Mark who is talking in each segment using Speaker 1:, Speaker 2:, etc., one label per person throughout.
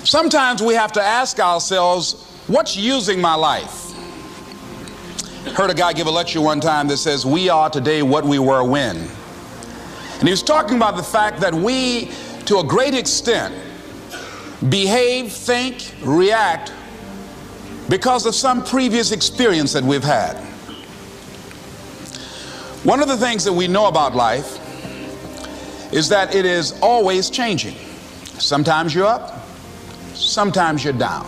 Speaker 1: Sometimes we have to ask ourselves, what's using my life? Heard a guy give a lecture one time that says, we are today what we were when. And he was talking about the fact that we, to a great extent, behave, think, react because of some previous experience that we've had. One of the things that we know about life is that it is always changing. Sometimes you're up, sometimes you're down.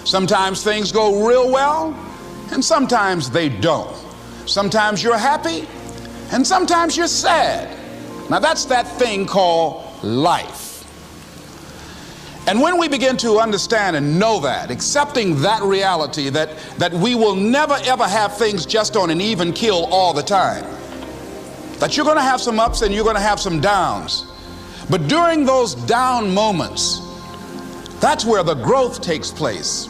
Speaker 1: Sometimes things go real well, and sometimes they don't. Sometimes you're happy, and sometimes you're sad. Now that's that thing called life. And when we begin to understand and know that, accepting that reality that we will never ever have things just on an even keel all the time, that you're going to have some ups and you're going to have some downs, but during those down moments, that's where the growth takes place.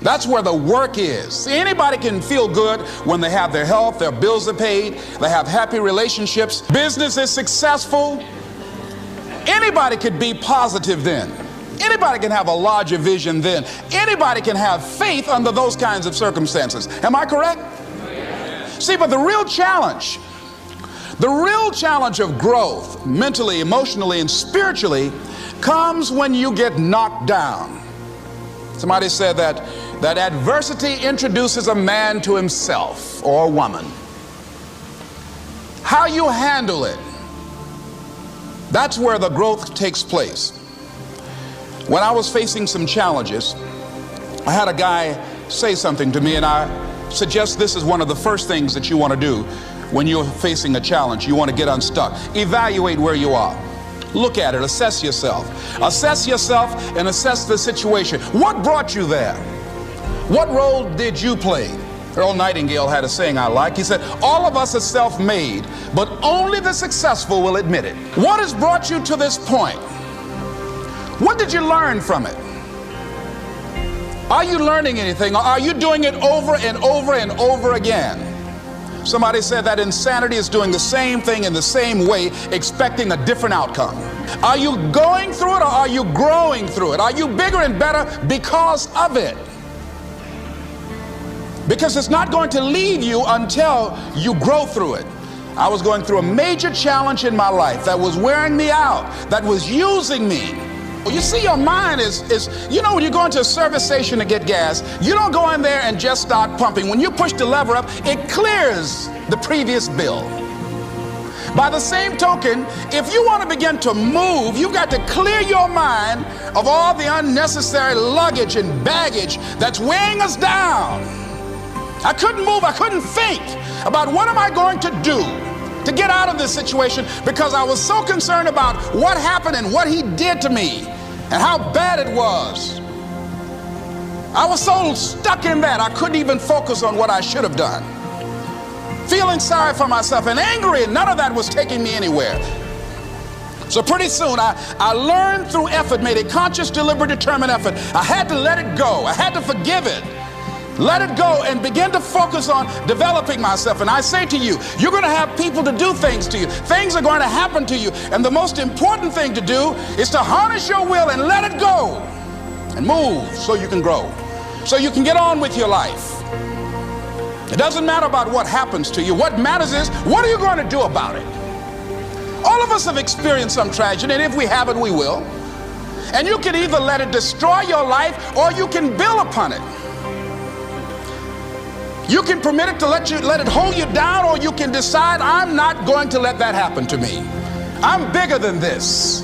Speaker 1: That's where the work is. See, anybody can feel good when they have their health, their bills are paid, they have happy relationships, business is successful. Anybody could be positive then. Anybody can have a larger vision then. Anybody can have faith under those kinds of circumstances. Am I correct? See, but the real challenge of growth, mentally, emotionally, and spiritually, comes when you get knocked down. Somebody said that adversity introduces a man to himself or a woman. How you handle it, that's where the growth takes place. When I was facing some challenges, I had a guy say something to me, and I suggest this is one of the first things that you want to do when you're facing a challenge. You want to get unstuck. Evaluate where you are. Look at it, assess yourself. Assess yourself and assess the situation. What brought you there? What role did you play? Earl Nightingale had a saying I like. He said, all of us are self-made, but only the successful will admit it. What has brought you to this point? What did you learn from it? Are you learning anything, or are you doing it over and over and over again? Somebody said that insanity is doing the same thing in the same way, expecting a different outcome. Are you going through it, or are you growing through it? Are you bigger and better because of it? Because it's not going to leave you until you grow through it. I was going through a major challenge in my life that was wearing me out, that was using me. You see, your mind is, you know, when you go into a service station to get gas, you don't go in there and just start pumping. When you push the lever up, it clears the previous bill. By the same token, if you want to begin to move, you've got to clear your mind of all the unnecessary luggage and baggage that's weighing us down. I couldn't move, I couldn't think about what am I going to do to get out of this situation, because I was so concerned about what happened and what he did to me and how bad it was. I was so stuck in that I couldn't even focus on what I should have done. Feeling sorry for myself and angry, and none of that was taking me anywhere. So pretty soon I learned through effort, made a conscious, deliberate, determined effort. I had to let it go. I had to forgive it. Let it go and begin to focus on developing myself. And I say to you, you're going to have people to do things to you. Things are going to happen to you. And the most important thing to do is to harness your will and let it go and move so you can grow, so you can get on with your life. It doesn't matter about what happens to you. What matters is, what are you going to do about it? All of us have experienced some tragedy, and if we haven't, we will. And you can either let it destroy your life, or you can build upon it. You can permit it to let it hold you down, or you can decide, I'm not going to let that happen to me. I'm bigger than this.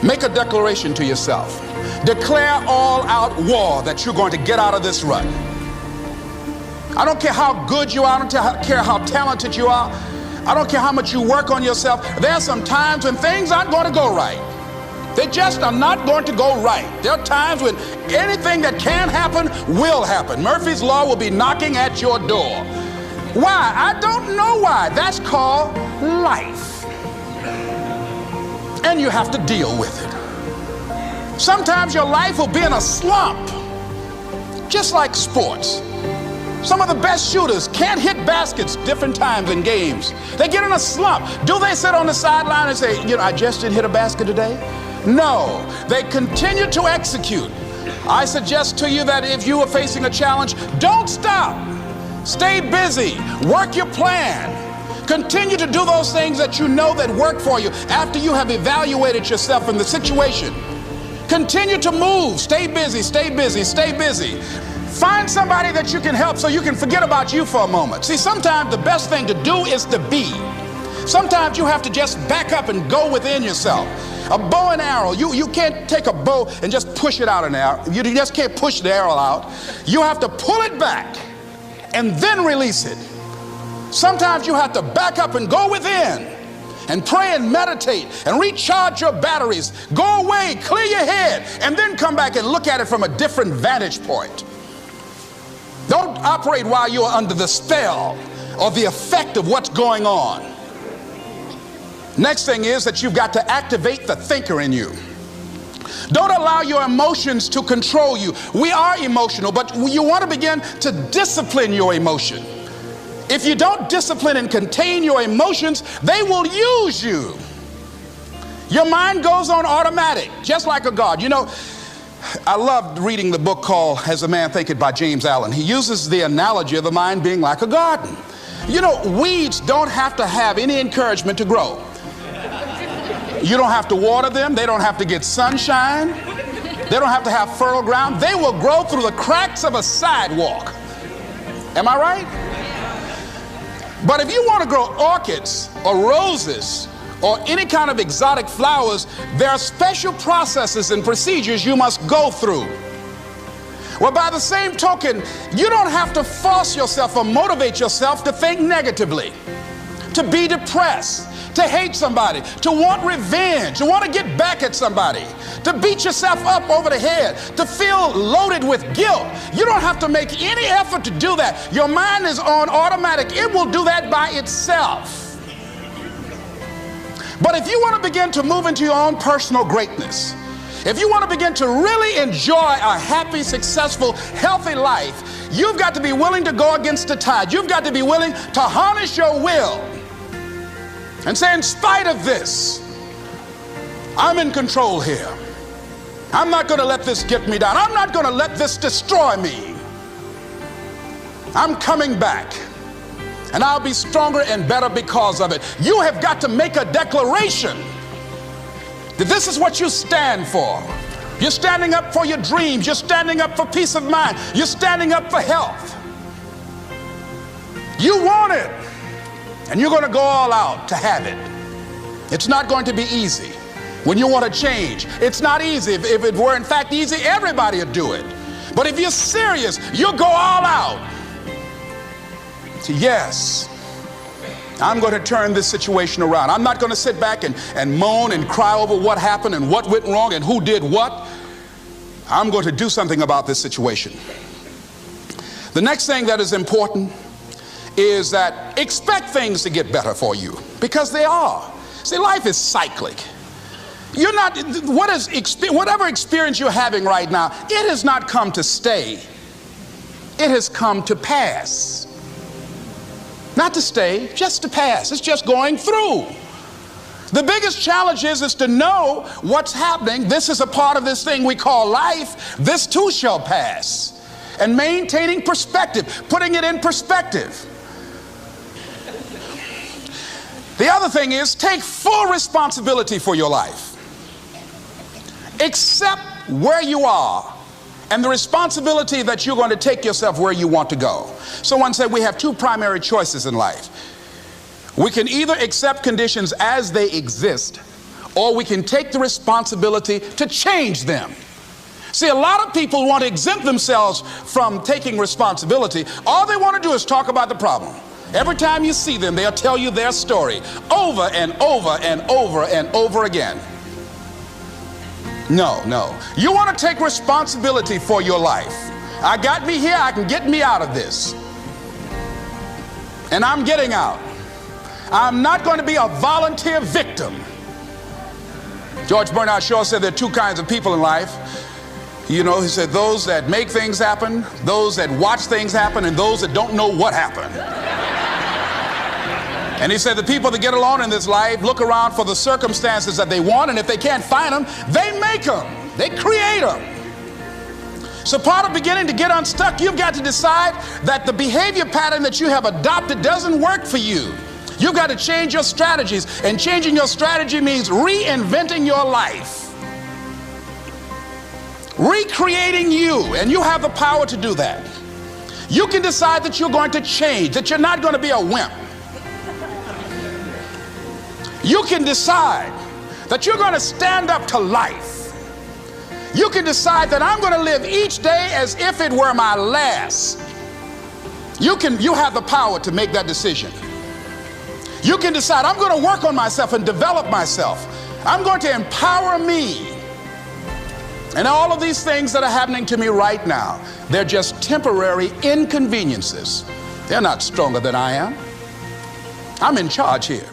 Speaker 1: Make a declaration to yourself. Declare all out war that you're going to get out of this rut. I don't care how good you are. I don't care how talented you are. I don't care how much you work on yourself. There are some times when things aren't going to go right. They just are not going to go right. There are times when anything that can happen will happen. Murphy's Law will be knocking at your door. Why? I don't know why. That's called life. And you have to deal with it. Sometimes your life will be in a slump, just like sports. Some of the best shooters can't hit baskets different times in games. They get in a slump. Do they sit on the sideline and say, you know, I just didn't hit a basket today? No, they continue to execute. I suggest to you that if you are facing a challenge, don't stop. Stay busy. Work your plan. Continue to do those things that you know that work for you after you have evaluated yourself in the situation. Continue to move. Stay busy, stay busy, stay busy. Find somebody that you can help so you can forget about you for a moment. See, sometimes the best thing to do is to be. Sometimes you have to just back up and go within yourself. A bow and arrow, you can't take a bow and just push it out an arrow. You just can't push the arrow out. You have to pull it back and then release it. Sometimes you have to back up and go within and pray and meditate and recharge your batteries. Go away, clear your head, and then come back and look at it from a different vantage point. Don't operate while you're under the spell or the effect of what's going on. Next thing is that you've got to activate the thinker in you. Don't allow your emotions to control you. We are emotional, but you want to begin to discipline your emotion. If you don't discipline and contain your emotions, they will use you. Your mind goes on automatic, just like a God. You know, I loved reading the book called As a Man Thinketh by James Allen. He uses the analogy of the mind being like a garden. You know, weeds don't have to have any encouragement to grow. You don't have to water them. They don't have to get sunshine. They don't have to have fertile ground. They will grow through the cracks of a sidewalk. Am I right? But if you want to grow orchids or roses or any kind of exotic flowers, there are special processes and procedures you must go through. Well, by the same token, you don't have to force yourself or motivate yourself to think negatively, to be depressed, to hate somebody, to want revenge, to want to get back at somebody, to beat yourself up over the head, to feel loaded with guilt. You don't have to make any effort to do that. Your mind is on automatic. It will do that by itself. But if you want to begin to move into your own personal greatness, if you want to begin to really enjoy a happy, successful, healthy life, you've got to be willing to go against the tide. You've got to be willing to harness your will and say, in spite of this, I'm in control here. I'm not going to let this get me down. I'm not going to let this destroy me. I'm coming back, and I'll be stronger and better because of it. You have got to make a declaration that this is what you stand for. You're standing up for your dreams. You're standing up for peace of mind. You're standing up for health. You want it. And you're going to go all out to have it. It's not going to be easy. When you want to change, it's not easy. If it were in fact easy, everybody would do it. But if you're serious, you'll go all out. So yes, I'm going to turn this situation around. I'm not going to sit back and moan and cry over what happened and what went wrong and who did what. I'm going to do something about this situation. The next thing that is important is that expect things to get better for you, because they are. See, life is cyclic. You're not, whatever experience you're having right now, it has not come to stay. It has come to pass. Not to stay, just to pass. It's just going through. The biggest challenge is to know what's happening. This is a part of this thing we call life. This too shall pass. And maintaining perspective, putting it in perspective. The other thing is, take full responsibility for your life. Accept where you are and the responsibility that you're going to take yourself where you want to go. Someone said we have two primary choices in life. We can either accept conditions as they exist, or we can take the responsibility to change them. See, a lot of people want to exempt themselves from taking responsibility. All they want to do is talk about the problem. Every time you see them, they'll tell you their story over and over and over and over again. No. You want to take responsibility for your life. I got me here, I can get me out of this. And I'm getting out. I'm not going to be a volunteer victim. George Bernard Shaw said there are two kinds of people in life. You know, he said those that make things happen, those that watch things happen, and those that don't know what happened. And he said the people that get along in this life look around for the circumstances that they want, and if they can't find them, they make them. They create them. So part of beginning to get unstuck, you've got to decide that the behavior pattern that you have adopted doesn't work for you. You've got to change your strategies, and changing your strategy means reinventing your life, recreating you, and you have the power to do that. You can decide that you're going to change, that you're not going to be a wimp. You can decide that you're going to stand up to life. You can decide that I'm going to live each day as if it were my last. You have the power to make that decision. You can decide I'm going to work on myself and develop myself. I'm going to empower me. And all of these things that are happening to me right now, they're just temporary inconveniences. They're not stronger than I am. I'm in charge here.